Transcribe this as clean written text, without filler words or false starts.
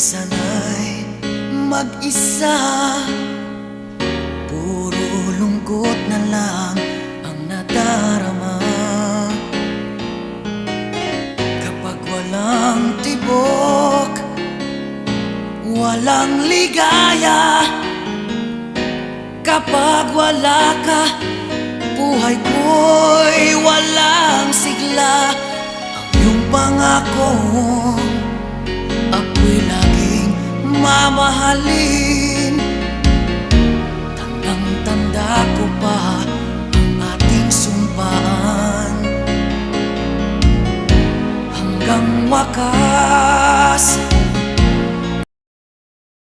sana'y mag-isa, puro lungkot na lang ang nadarama. Kapag walang tibok, walang ligaya, kapag wala ka, buhay ko'y walang sigla. Ang iyong pangako, ako'y laging mamahalin. Tandang-tanda ko pa ang ating sumpaan. Hanggang wakas,